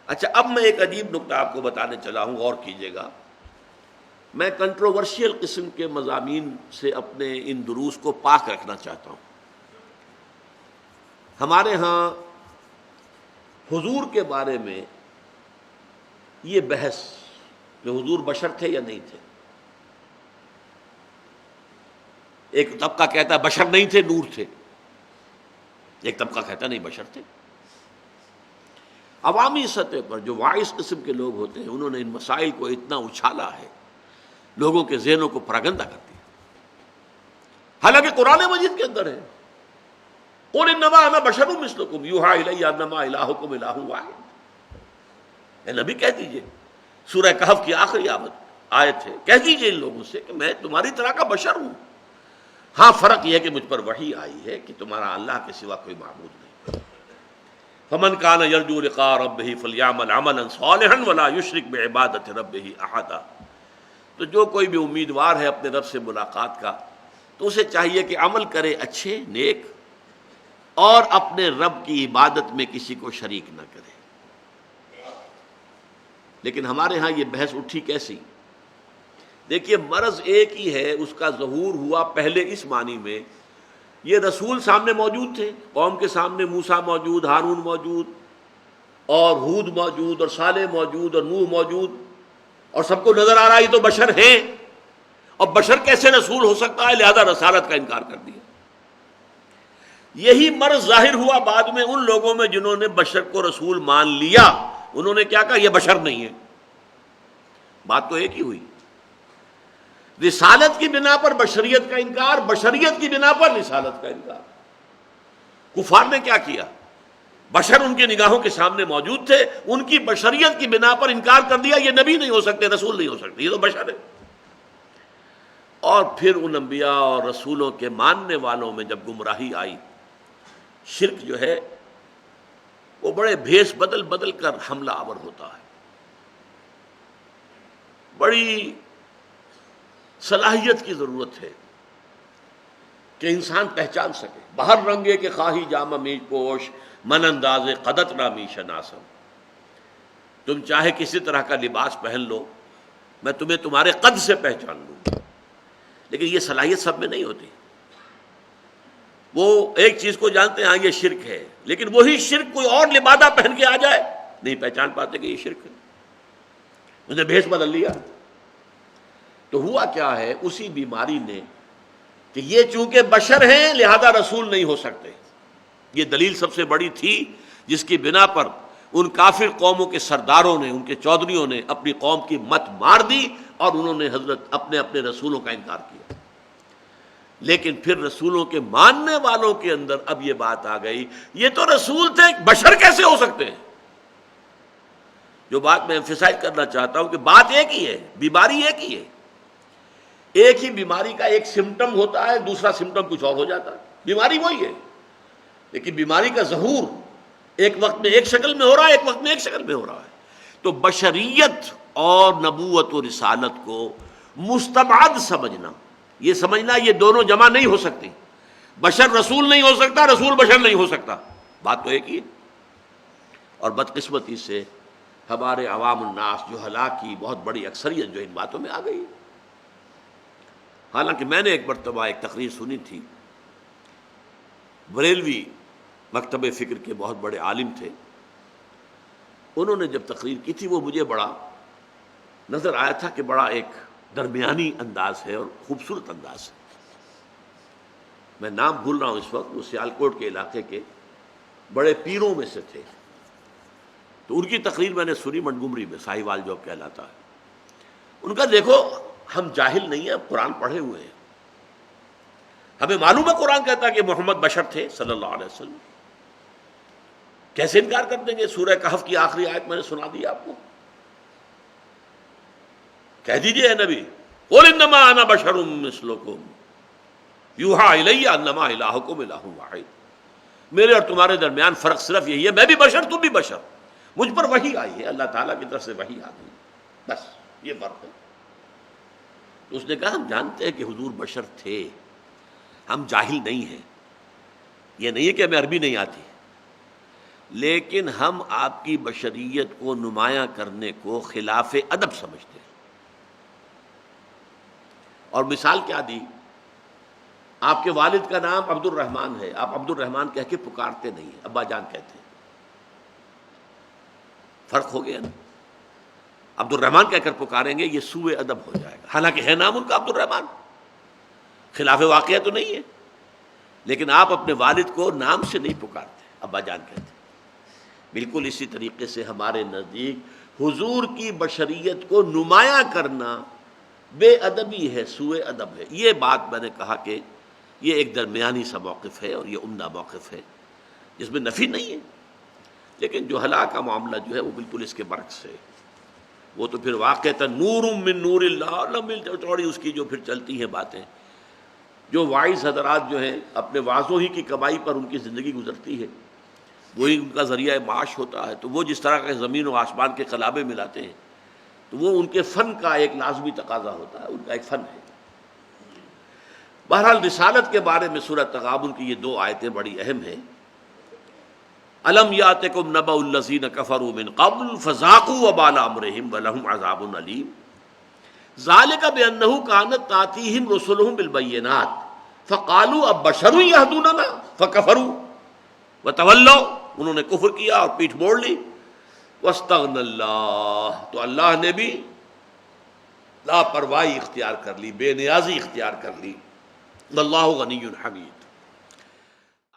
اچھا، اب میں ایک عجیب نکتہ آپ کو بتانے چلا ہوں، غور کیجیے گا. میں کنٹروورشیل قسم کے مضامین سے اپنے ان دروس کو پاک رکھنا چاہتا ہوں. ہمارے ہاں حضور کے بارے میں یہ بحث کہ حضور بشر تھے یا نہیں تھے. ایک طبقہ کہتا ہے بشر نہیں تھے، نور تھے. ایک طبقہ کہتا نہیں، بشر تھے. عوامی سطح پر جو واعظ قسم کے لوگ ہوتے ہیں انہوں نے ان مسائل کو اتنا اچھالا ہے، لوگوں کے ذہنوں کو پراگندہ کر دیا. حالانکہ قرآن مجید کے اندر ہے قل انما انا بشر مثلکم یوحی الی انما الہکم الہ واحد. اے نبی کہہ دیجئے، سورہ کہف کی آخری آیت ہے، کہہ دیجئے ان لوگوں سے کہ میں تمہاری طرح کا بشر ہوں. ہاں فرق یہ ہے کہ مجھ پر وحی آئی ہے کہ تمہارا اللہ کے سوا کوئی معبود نہیں. فمن کان یرجو لقاء ربہ فلیعمل عملا صالحا ولا یشرک بعبادۃ ربہ احدا. تو جو کوئی بھی امیدوار ہے اپنے رب سے ملاقات کا تو اسے چاہیے کہ عمل کرے اچھے نیک، اور اپنے رب کی عبادت میں کسی کو شریک نہ کرے. لیکن ہمارے ہاں یہ بحث اٹھی کیسی؟ دیکھیے، مرض ایک ہی ہے، اس کا ظہور ہوا پہلے اس معنی میں یہ رسول سامنے موجود تھے، قوم کے سامنے موسیٰ موجود، ہارون موجود، اور ہود موجود، اور صالح موجود، اور نوح موجود، اور سب کو نظر آ رہا ہے یہ تو بشر ہیں، اور بشر کیسے رسول ہو سکتا ہے، لہذا رسالت کا انکار کر دیا. یہی مرض ظاہر ہوا بعد میں ان لوگوں میں جنہوں نے بشر کو رسول مان لیا. انہوں نے کیا کہا؟ یہ بشر نہیں ہے. بات تو ایک ہی ہوئی، رسالت کی بنا پر بشریت کا انکار، بشریت کی بنا پر رسالت کا انکار. کفار نے کیا کیا؟ بشر ان کی نگاہوں کے سامنے موجود تھے، ان کی بشریت کی بنا پر انکار کر دیا، یہ نبی نہیں ہو سکتے، رسول نہیں ہو سکتے، یہ تو بشر ہے. اور پھر ان انبیاء اور رسولوں کے ماننے والوں میں جب گمراہی آئی، شرک جو ہے وہ بڑے بھیس بدل بدل کر حملہ آور ہوتا ہے. بڑی صلاحیت کی ضرورت ہے کہ انسان پہچان سکے. باہر رنگے کے خواہی جامہ میج پوش، من انداز قدت رامی شناسم. تم چاہے کسی طرح کا لباس پہن لو، میں تمہیں تمہارے قد سے پہچان لوں. لیکن یہ صلاحیت سب میں نہیں ہوتی. وہ ایک چیز کو جانتے ہیں، ہاں یہ شرک ہے، لیکن وہی شرک کوئی اور لبادہ پہن کے آ جائے نہیں پہچان پاتے کہ یہ شرک ہے، اس نے بھیس بدل لیا. تو ہوا کیا ہے، اسی بیماری نے کہ یہ چونکہ بشر ہیں لہذا رسول نہیں ہو سکتے. یہ دلیل سب سے بڑی تھی جس کی بنا پر ان کافر قوموں کے سرداروں نے، ان کے چودھریوں نے اپنی قوم کی مت مار دی اور انہوں نے حضرت اپنے رسولوں کا انکار کیا. لیکن پھر رسولوں کے ماننے والوں کے اندر اب یہ بات آ گئی، یہ تو رسول تھے، بشر کیسے ہو سکتے ہیں؟ جو بات میں ایمفیسائز کرنا چاہتا ہوں کہ بات ایک ہی ہے، بیماری ایک ہی ہے. ایک ہی بیماری کا ایک سمٹم ہوتا ہے، دوسرا سمٹم کچھ اور ہو جاتا ہے. بیماری وہی ہے، لیکن بیماری کا ظہور ایک وقت میں ایک شکل میں ہو رہا ہے، ایک وقت میں ایک شکل میں ہو رہا ہے. تو بشریت اور نبوت و رسالت کو مستبعد سمجھنا، یہ سمجھنا یہ دونوں جمع نہیں ہو سکتی. بشر رسول نہیں ہو سکتا، رسول بشر نہیں ہو سکتا، بات تو ایک ہی ہے. اور بدقسمتی سے ہمارے عوام الناس جو ہلاک کی بہت بڑی اکثریت جو ان باتوں میں آ گئی. حالانکہ میں نے ایک مرتبہ ایک تقریر سنی تھی، بریلوی مکتب فکر کے بہت بڑے عالم تھے، انہوں نے جب تقریر کی تھی وہ مجھے بڑا نظر آیا تھا کہ بڑا ایک درمیانی انداز ہے اور خوبصورت انداز ہے. میں نام بھول رہا ہوں اس وقت، وہ سیالکوٹ کے علاقے کے بڑے پیروں میں سے تھے. تو ان کی تقریر میں نے سنی منٹگمری میں، ساہیوال جو کہلاتا ہے. ان کا دیکھو، ہم جاہل نہیں ہیں، قرآن پڑھے ہوئے ہیں، ہمیں معلوم ہے قرآن کہتا ہے کہ محمد بشر تھے صلی اللہ علیہ وسلم. کیسے انکار کر دیں گے؟ سورہ کہف کی آخری آیت میں نے سنا دی آپ کو. کہہ دیجئے اے نبی، قل انما انا بشر مثلکم یوحی الی انما الہکم الہ واحد. میرے اور تمہارے درمیان فرق صرف یہی ہے، میں بھی بشر، تم بھی بشر. مجھ پر وحی آئی ہے، اللہ تعالیٰ کی طرف سے وحی آ گئی، بس یہ فرق ہے. تو اس نے کہا ہم جانتے ہیں کہ حضور بشر تھے، ہم جاہل نہیں ہیں. یہ نہیں ہے کہ ہمیں عربی نہیں آتی، لیکن ہم آپ کی بشریت کو نمایاں کرنے کو خلاف ادب سمجھتے ہیں۔ اور مثال کیا دی؟ آپ کے والد کا نام عبد الرحمن ہے، آپ عبد الرحمن کہہ کے پکارتے نہیں ہیں، ابا جان کہتے ہیں۔ فرق ہو گیا نا؟ عبد الرحمن کہہ کر پکاریں گے یہ سوء ادب ہو جائے گا، حالانکہ ہے نام ان کا عبد الرحمن، خلاف واقعہ تو نہیں ہے، لیکن آپ اپنے والد کو نام سے نہیں پکارتے، ابا جان کہتے ہیں۔ بالکل اسی طریقے سے ہمارے نزدیک حضور کی بشریت کو نمایاں کرنا بے ادبی ہے، سوء ادب ہے۔ یہ بات میں نے کہا کہ یہ ایک درمیانی سا موقف ہے، اور یہ عمدہ موقف ہے جس میں نفی نہیں ہے، لیکن جو جہلا کا معاملہ جو ہے وہ بالکل اس کے برعکس ہے۔ وہ تو پھر واقعتاً نور من نور اللہ، لمبی چوڑی اس کی جو پھر چلتی ہیں باتیں، جو واعظ حضرات جو ہیں اپنے واعظوں ہی کی کمائی پر ان کی زندگی گزرتی ہے، وہی ان کا ذریعہ معاش ہوتا ہے، تو وہ جس طرح کے زمین و آسمان کے قلابے ملاتے ہیں تو وہ ان کے فن کا ایک لازمی تقاضا ہوتا ہے، ان کا ایک فن ہے۔ بہرحال رسالت کے بارے میں سورۃ تغابن کی یہ دو آیتیں بڑی اہم ہیں۔ الم یاتکم نبأ الذین کفروا من قبل فذاقوا وبال امرہم ولہم عذاب علیم ذالک بانہ کانت تاتیہم رسلہم بالبینات فقالوا ابشر یہدوننا فکفروا وتولوا، انہوں نے کفر کیا اور پیٹھ موڑ لی۔ واستغنى اللہ، تو اللہ نے بھی لاپرواہی اختیار کر لی، بے نیازی اختیار کر لی۔ واللہ غنی حمید۔